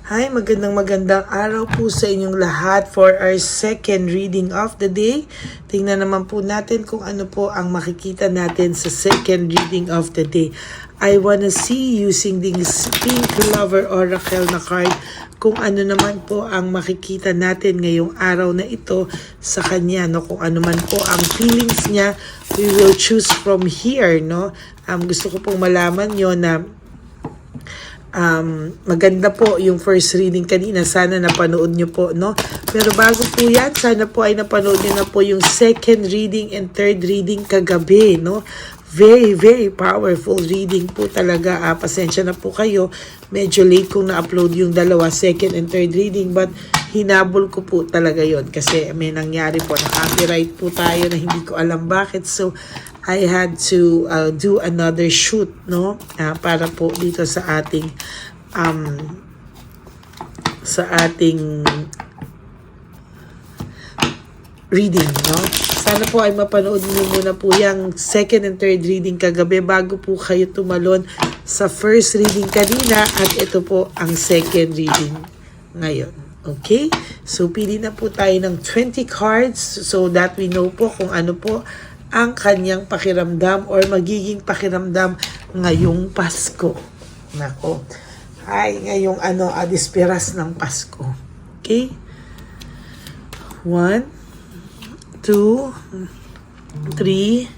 Hi, magandang araw po sa inyong lahat for our second reading of the day. Tingnan naman po natin kung ano po ang makikita natin sa second reading of the day. I wanna see using this Pink Lover Oracle na card kung ano naman po ang makikita natin ngayong araw na ito sa kanya, no? Kung ano man po ang feelings niya, we will choose from here, no? Gusto ko pong malaman nyo na maganda po yung first reading kanina. Sana napanood nyo po, no? Pero bago po yan, sana po ay napanood nyo na po yung second reading and third reading kagabi, no? Very, very powerful reading po talaga. Pasensya na po kayo. Medyo late kong na-upload yung dalawa, second and third reading. But hinabol ko po talaga yon kasi may nangyari po. Na-copyright po tayo na hindi ko alam bakit. So, I had to do another shoot, no? Para po dito sa ating reading, no? Sana po ay mapanood niyo muna po yung second and third reading kagabi bago po kayo tumalon sa first reading kanina at ito po ang second reading ngayon. Okay? So, pili na po tayo ng 20 cards so that we know po kung ano po ang kanyang pakiramdam or magiging pakiramdam ngayong Pasko. Nako. Ay, ngayong disperas ng Pasko. Okay? 1, 2, 3,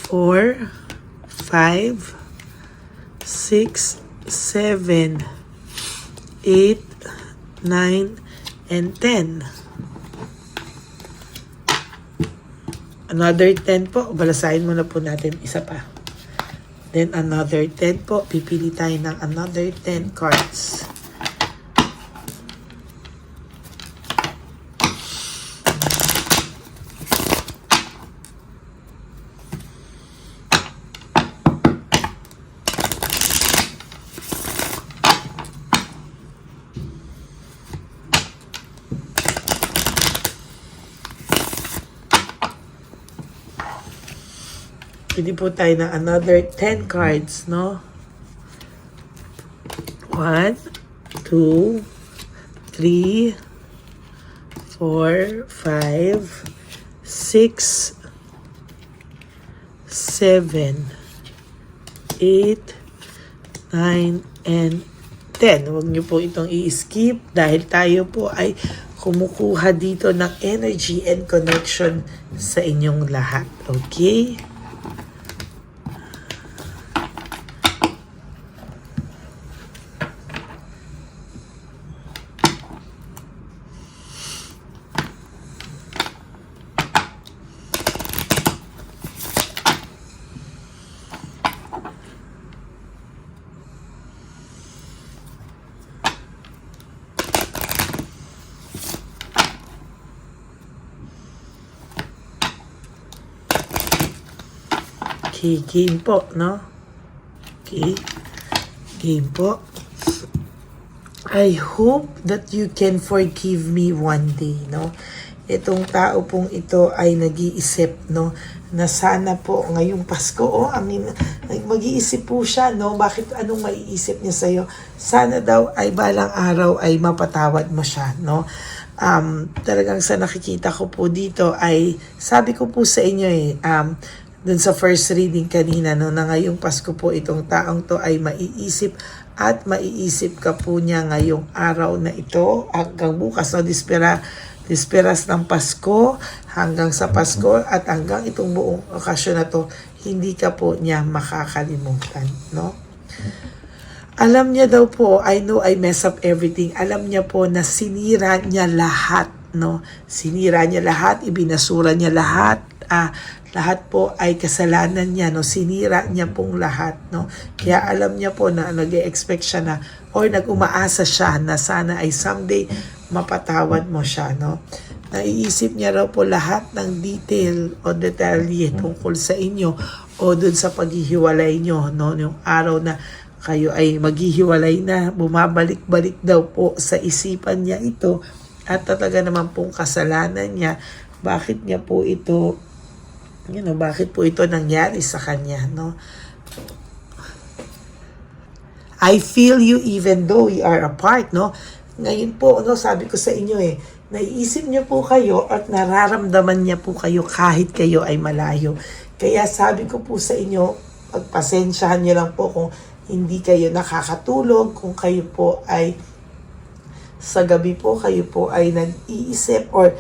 4, 5, 6, 7, 8, 9, and 10. Another 10 po. Balasahin muna po natin isa pa. Then another 10 po. Pipili tayo ng another 10 cards. Pwede po tayo ng another 10 cards, no? 1, 2, 3, 4, 5, 6, 7, 8, 9, and 10. Huwag niyo po itong i-skip dahil tayo po ay kumukuha dito ng energy and connection sa inyong lahat. Okay? Okay, game po, no? Okay, game po. I hope that you can forgive me one day, no? Itong tao pong ito ay nag-iisip, no? Na sana po ngayong Pasko, mag-iisip po siya, no? Bakit, anong maiisip niya sa'yo? Sana daw ay balang araw ay mapatawad mo siya, no? Talagang sa nakikita ko po dito ay, sabi ko po sa inyo dun sa first reading kanina, no, na ngayong Pasko po itong taong to ay maiisip at maiisip ka po niya ngayong araw na ito hanggang bukas, no, disperas ng Pasko hanggang sa Pasko at hanggang itong buong okasyon na to, hindi ka po niya makakalimutan, no? Alam niya daw po, I know I mess up everything. Alam niya po na sinira niya lahat, no? Sinira niya lahat, ibinasura niya lahat, lahat po ay kasalanan niya, no? Sinira niya pong lahat, no? Kaya alam niya po na nag-e-expect siya na or nag-umaasa siya na sana ay someday mapatawad mo siya, no? Naiisip niya raw po lahat ng detail o detalye tungkol sa inyo o dun sa paghihiwalay nyo, no? Yung araw na kayo ay maghihiwalay na, bumabalik-balik daw po sa isipan niya ito at talaga naman pong kasalanan niya. Bakit niya po ito bakit po ito nangyari sa kanya, no? I feel you even though we are apart, no? Ngayon po, no, sabi ko sa inyo naiisip niyo po kayo at nararamdaman niya po kayo kahit kayo ay malayo. Kaya sabi ko po sa inyo, pagpasensyahan niyo lang po kung hindi kayo nakakatulog, kung kayo po ay sa gabi po kayo po ay nag-iisip or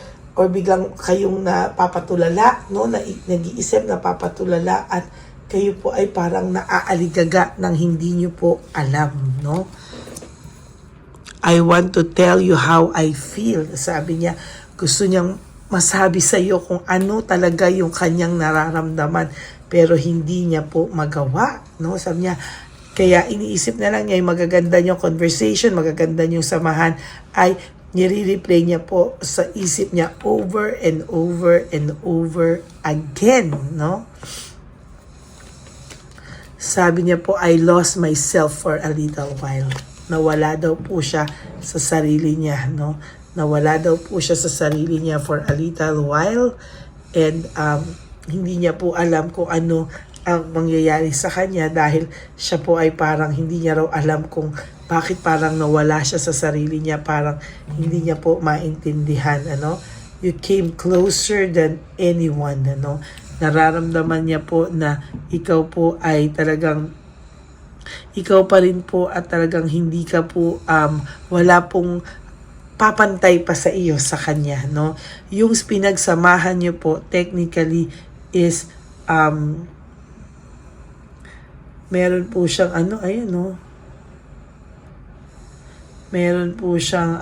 biglang kayong napapatulala, no? Nag-iisip, napapatulala at kayo po ay parang naaaligaga ng hindi nyo po alam, no? I want to tell you how I feel. Sabi niya, gusto niyang masabi sa iyo kung ano talaga yung kanyang nararamdaman pero hindi niya po magawa, no? Sabi niya, kaya iniisip na lang niya yung magaganda niyong conversation, magaganda niyong samahan ay nire-replay niya po sa isip niya over and over and over again, no? Sabi niya po, I lost myself for a little while. Nawala daw po siya sa sarili niya, no? Nawala daw po siya sa sarili niya for a little while and hindi niya po alam kung ano ang mangyayari sa kanya dahil siya po ay parang hindi niya raw alam kung bakit parang nawala siya sa sarili niya, parang hindi niya po maintindihan, ano? You came closer than anyone, ano? Nararamdaman niya po na ikaw po ay talagang ikaw pa rin po at talagang hindi ka po wala pong papantay pa sa iyo sa kanya, no? Yung pinagsamahan niyo po technically is meron po siyang ayan, no? Meron po siyang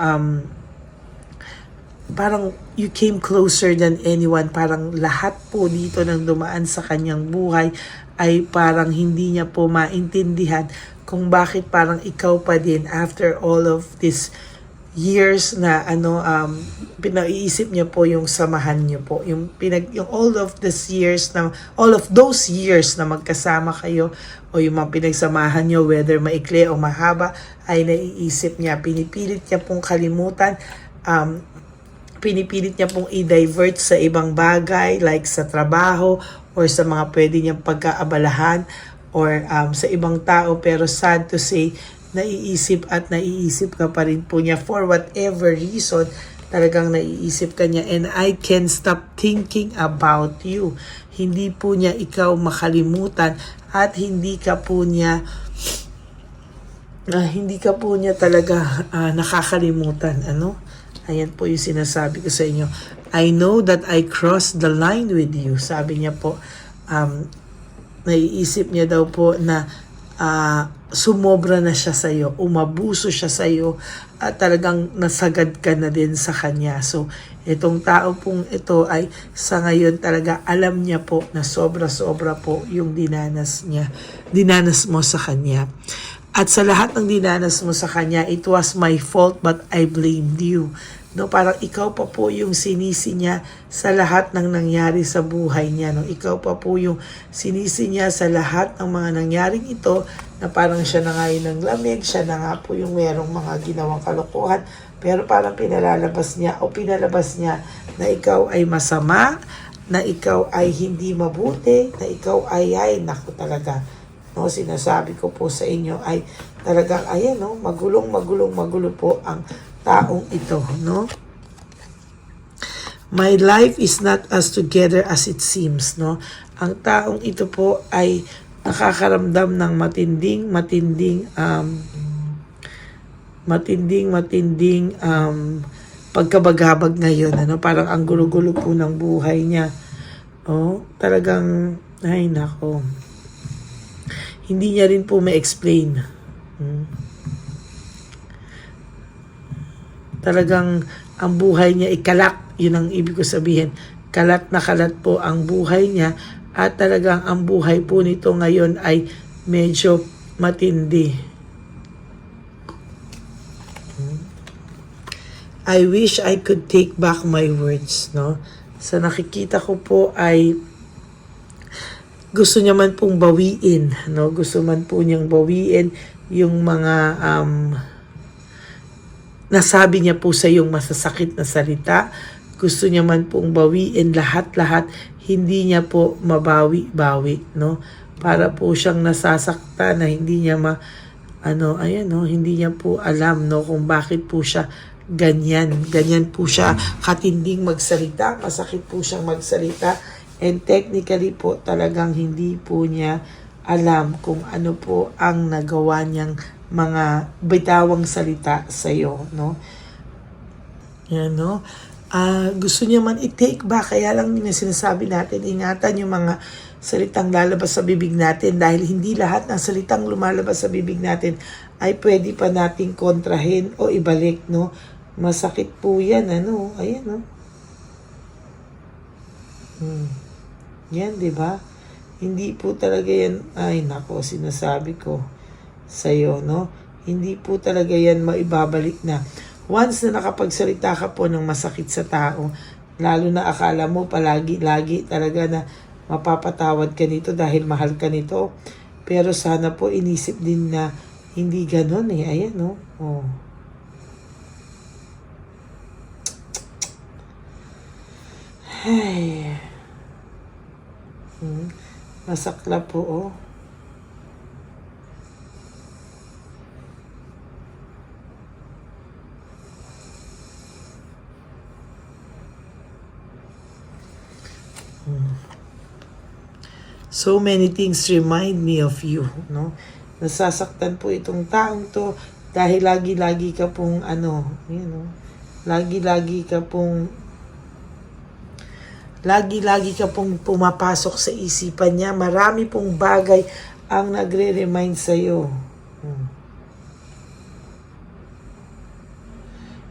parang you came closer than anyone. Parang lahat po dito ng dumaan sa kanyang buhay ay parang hindi niya po maintindihan kung bakit parang ikaw pa din after all of these years na pinaiisip niya po yung samahan niyo po, yung all of those years na magkasama kayo o yung mga pinagsamahan niyo, whether maikli o mahaba, ay naiisip niya, pinipilit niya pong kalimutan, pinipilit niya pong i-divert sa ibang bagay like sa trabaho or sa mga pwede niyang pagkaabalahan or sa ibang tao, pero sad to say, naiisip ka pa rin po niya for whatever reason. Talagang naiisip ka niya, and I can't stop thinking about you. Hindi po niya ikaw makalimutan at hindi ka po niya talaga nakakalimutan, ano? Ayan po yung sinasabi ko sa inyo. I know that I crossed the line with you. Sabi niya po, naiisip niya daw po na sumobra na siya sa iyo, umabuso siya sa iyo at talagang nasagad ka na din sa kanya. So, itong tao pong ito ay sa ngayon talaga alam niya po na sobra-sobra po yung dinanas mo sa kanya. At sa lahat ng dinanas mo sa kanya, it was my fault but I blamed you. No, parang ikaw pa po yung sinisi niya sa lahat ng nangyari sa buhay niya, no? Ikaw pa po yung sinisi niya sa lahat ng mga nangyaring ito, na parang siya na nga yung nanglamig, siya na nga po yung merong mga ginawang kalokohan, pero parang pinalabas niya na ikaw ay masama, na ikaw ay hindi mabuti, na ikaw ay naku talaga, no? Sinasabi ko po sa inyo ay talagang ayan, no? Magulo po ang taong ito, no? My life is not as together as it seems, no? Ang taong ito po ay nakakaramdam ng matinding pagkabagabag ngayon, ano? Parang ang gulo-gulo po ng buhay niya. Oh, talagang ay nako. Hindi niya rin po ma-explain. Talagang ang buhay niya ikalat, yun ang ibig ko sabihin. Kalat na kalat po ang buhay niya at talagang ang buhay po nito ngayon ay medyo matindi. I wish I could take back my words, no? Sa nakikita ko po ay gusto niya man pong bawiin, no? Gusto man po niyang bawiin yung mga nasabi niya po sa yung masasakit na salita. Gusto niya man pong bawiin lahat-lahat, hindi niya po mabawi-bawi, no? Para po siyang nasasaktan na hindi niya ayan no, hindi niya po alam no kung bakit po siya ganyan po siya katinding magsalita, masakit po siyang magsalita, and technically po talagang hindi po niya alam kung ano po ang nagawa niyang mga bitawang salita sa iyo, no? Yan, no? Gusto niya man i-take back, kaya lang yung sinasabi natin, ingatan yung mga salitang lalabas sa bibig natin dahil hindi lahat ng salitang lumalabas sa bibig natin ay pwede pa nating kontrahin o ibalik, no? Masakit po yan, ayan, no? Yan, di ba? Hindi po talaga yan, ay nako, sinasabi ko sa'yo, no? Hindi po talaga yan maibabalik na. Once na nakapagsalita ka po ng masakit sa tao, lalo na akala mo palagi-lagi talaga na mapapatawad ka nito dahil mahal ka nito. Pero sana po inisip din na hindi ganon eh. Ayan, no? Oh. Ay. Masakla po, oh. So many things remind me of you, no? Nasasaktan po itong taong to dahil lagi-lagi ka pong lagi-lagi ka pong pumapasok sa isipan niya. Marami pong bagay ang nagre-remind sa iyo.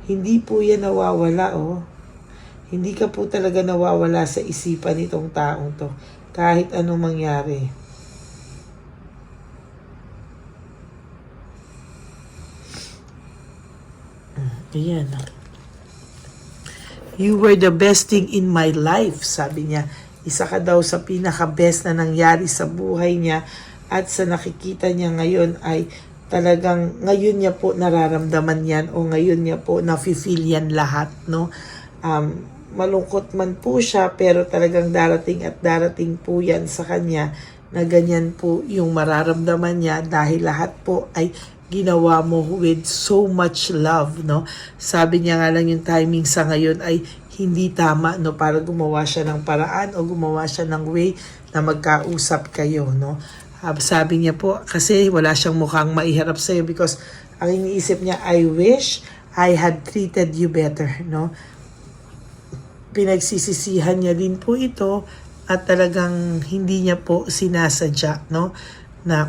Hindi po yan nawawala, oh. Hindi ka po talaga nawawala sa isipan nitong taong to. Kahit anong mangyari. Ayan. You were the best thing in my life, sabi niya. Isa ka daw sa pinaka-best na nangyari sa buhay niya, at sa nakikita niya ngayon ay talagang ngayon niya po nararamdaman yan, o ngayon niya po nafe-feel yan lahat, no? Malungkot man po siya, pero talagang darating at darating po yan sa kanya na ganyan po yung mararamdaman niya dahil lahat po ay ginawa mo with so much love, no? Sabi niya nga lang yung timing sa ngayon ay hindi tama, no? Para gumawa siya ng paraan o gumawa siya ng way na magkausap kayo, no? Sabi niya po, kasi wala siyang mukhang maiharap sa'yo because ang iniisip niya, I wish I had treated you better, no? Pinagsisisihan niya din po ito at talagang hindi niya po sinasadya, no? Na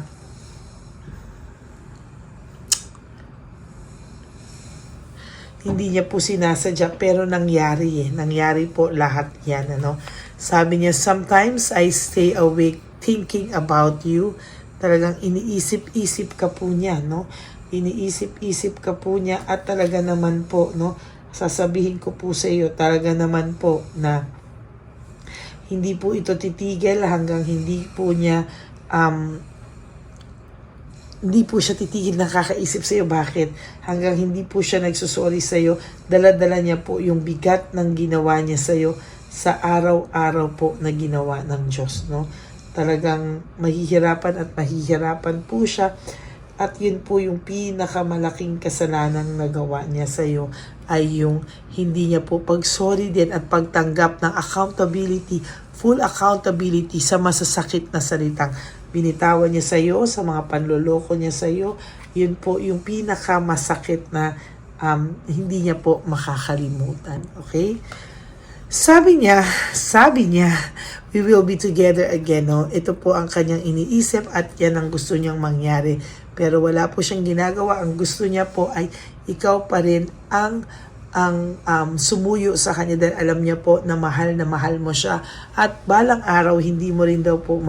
hindi niya po sinasadya pero nangyari eh. Nangyari po lahat yan, ano? Sabi niya, sometimes I stay awake thinking about you. Talagang iniisip-isip ka po niya, no? Iniisip-isip ka po niya at talaga naman po, no? Sasabihin ko po sa iyo, talaga naman po na hindi po ito titigil hanggang hindi po niya hindi po siya titigil na kakaisip sa iyo. Bakit? Hanggang hindi po siya nagsusorry sa iyo, dala-dala niya po yung bigat ng ginawa niya sa iyo sa araw-araw po na ginawa ng Diyos, no? Talagang mahihirapan at mahihirapan po siya. At yun po yung pinakamalaking kasalanang nagawa niya sa iyo ay yung hindi niya po pag-sorry din at pagtanggap ng accountability, full accountability sa masasakit na salitang binitawan niya sa iyo, sa mga panloloko niya sa iyo. Yun po yung pinakamasakit na hindi niya po makakalimutan. Okay? Sabi niya, we will be together again, no? Ito po ang kanyang iniisip at yan ang gusto niyang mangyari. Pero wala po siyang ginagawa. Ang gusto niya po ay ikaw pa rin ang sumuyo sa kanya dahil alam niya po na mahal mo siya. At balang araw, hindi mo rin daw po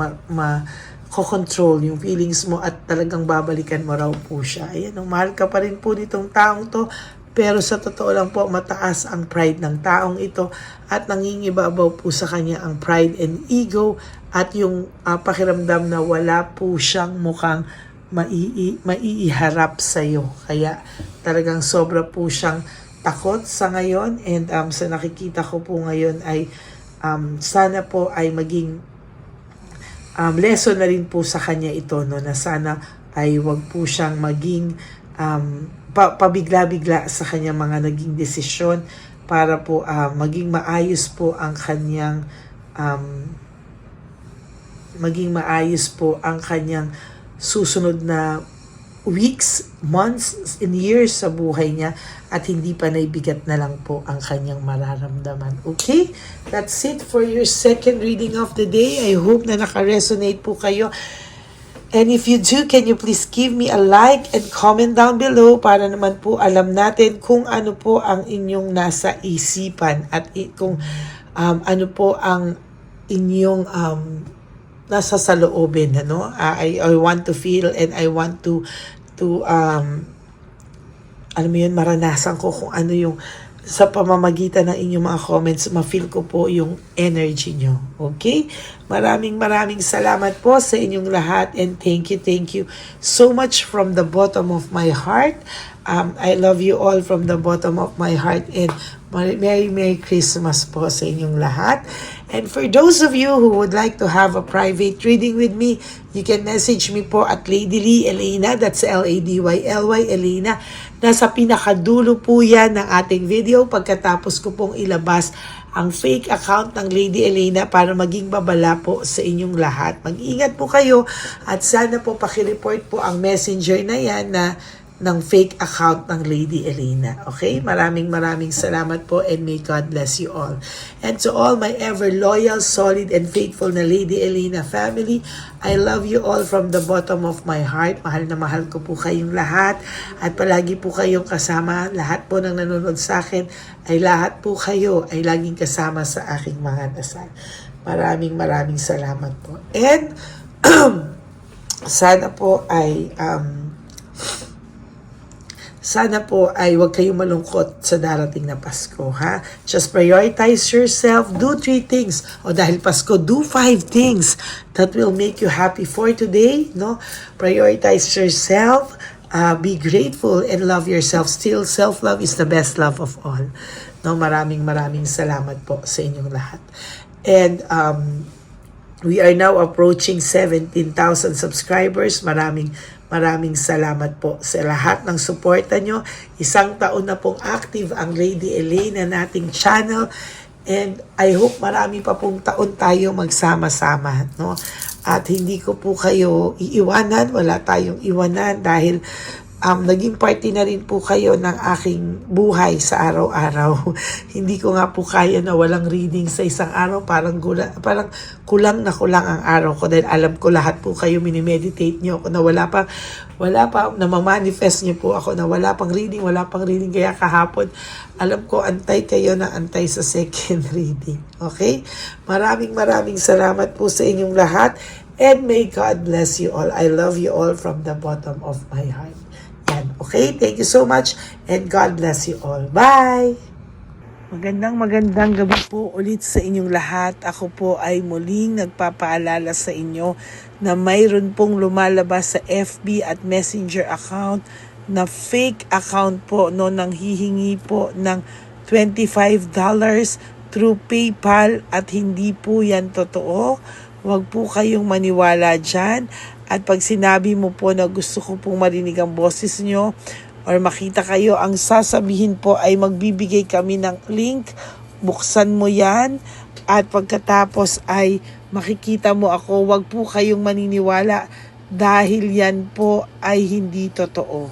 ko-control yung feelings mo at talagang babalikan mo raw po siya. Ayan, mahal ka pa rin po nitong taong to. Pero sa totoo lang po, mataas ang pride ng taong ito at nangingibabaw po sa kanya ang pride and ego at yung pakiramdam na wala po siyang mukhang maiiharap sa iyo. Kaya talagang sobra po siyang takot sa ngayon, and sa nakikita ko po ngayon ay sana po ay maging lesson na rin po sa kanya ito, no, na sana ay wag po siyang maging pabigla-bigla sa kanyang mga naging desisyon para po maging maayos po ang kanyang susunod na weeks, months, and years sa buhay niya at hindi pa naibigat na lang po ang kanyang mararamdaman. Okay? That's it for your second reading of the day. I hope na naka-resonate po kayo. And if you do, can you please give me a like and comment down below para naman po alam natin kung ano po ang inyong nasa isipan at kung ano po ang inyong nasa saloobin, ano? I want to feel and I want to alam mo yun, maranasan ko kung ano yung sa pamamagitan ng inyong mga comments, ma-feel ko po yung energy nyo. Okay? Maraming salamat po sa inyong lahat and thank you so much from the bottom of my heart. I love you all from the bottom of my heart and Merry Christmas po sa inyong lahat. And for those of you who would like to have a private reading with me, you can message me po at Lady Lee Elena, that's Ladyly Elena. Nasa pinakadulo po yan ng ating video pagkatapos ko pong ilabas ang fake account ng Lady Elena para maging babala po sa inyong lahat. Mag-ingat po kayo at sana po pakireport po ang messenger na yan ng fake account ng Lady Elena. Okay? Maraming salamat po and may God bless you all. And to all my ever loyal, solid, and faithful na Lady Elena family, I love you all from the bottom of my heart. Mahal na mahal ko po kayong lahat at palagi po kayong kasama. Lahat po ng nanonood sa akin ay lahat po kayo ay laging kasama sa aking mga dasal. Maraming salamat po. And sana po ay huwag kayong malungkot sa darating na Pasko, ha? Just prioritize yourself. Do 3 things. O dahil Pasko, do 5 things that will make you happy for today, no? Prioritize yourself. Be grateful and love yourself. Still, self-love is the best love of all. No, maraming salamat po sa inyong lahat. And we are now approaching 17,000 subscribers. Maraming salamat po sa lahat ng suporta nyo. 1 taon na pong active ang Lady Elena nating channel. And I hope marami pa pong taon tayo magsama-sama, no? At hindi ko po kayo iiwanan, wala tayong iwanan dahil naging party na rin po kayo ng aking buhay sa araw-araw. Hindi ko nga po kaya na walang reading sa isang araw. Parang kulang ang araw ko dahil alam ko lahat po kayo minimeditate nyo ako na wala pa na ma-manifest nyo po ako na wala pang reading. Kaya kahapon, alam ko antay kayo na antay sa second reading. Okay? Maraming salamat po sa inyong lahat and may God bless you all. I love you all from the bottom of my heart. Okay, thank you so much and God bless you all. Bye! Magandang gabi po ulit sa inyong lahat. Ako po ay muling nagpapaalala sa inyo na mayroon pong lumalabas sa FB at Messenger account na fake account po, no, nang hihingi po ng $25 through PayPal at hindi po yan totoo. Huwag po kayong maniwala dyan. At pag sinabi mo po na gusto ko pong marinig ang boses nyo or makita kayo, ang sasabihin po ay magbibigay kami ng link. Buksan mo yan at pagkatapos ay makikita mo ako. Huwag po kayong maniniwala dahil yan po ay hindi totoo.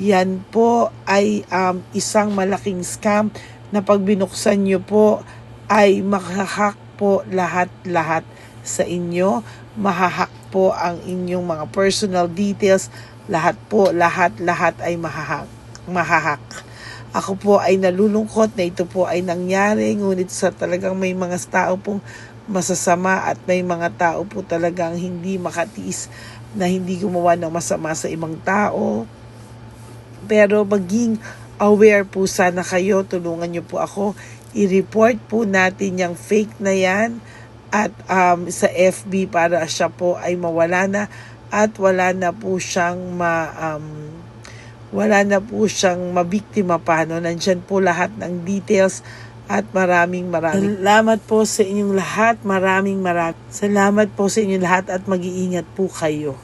Yan po ay isang malaking scam na pag binuksan nyo po ay makahack po lahat sa inyo. Mahahack po ang inyong mga personal details. Lahat ay mahahack. Ako po ay nalulungkot na ito po ay nangyari, ngunit sa talagang may mga tao pong masasama at may mga tao po talagang hindi makatiis na hindi gumawa ng masama sa ibang tao. Pero maging aware po sana kayo, tulungan niyo po ako. I-report po natin yung fake na yan at sa FB para siya po ay mawala na at wala na po siyang mabiktima pa, no? Nandyan po lahat ng details at maraming salamat po sa inyong lahat. Maraming salamat po sa inyong lahat at mag-iingat po kayo.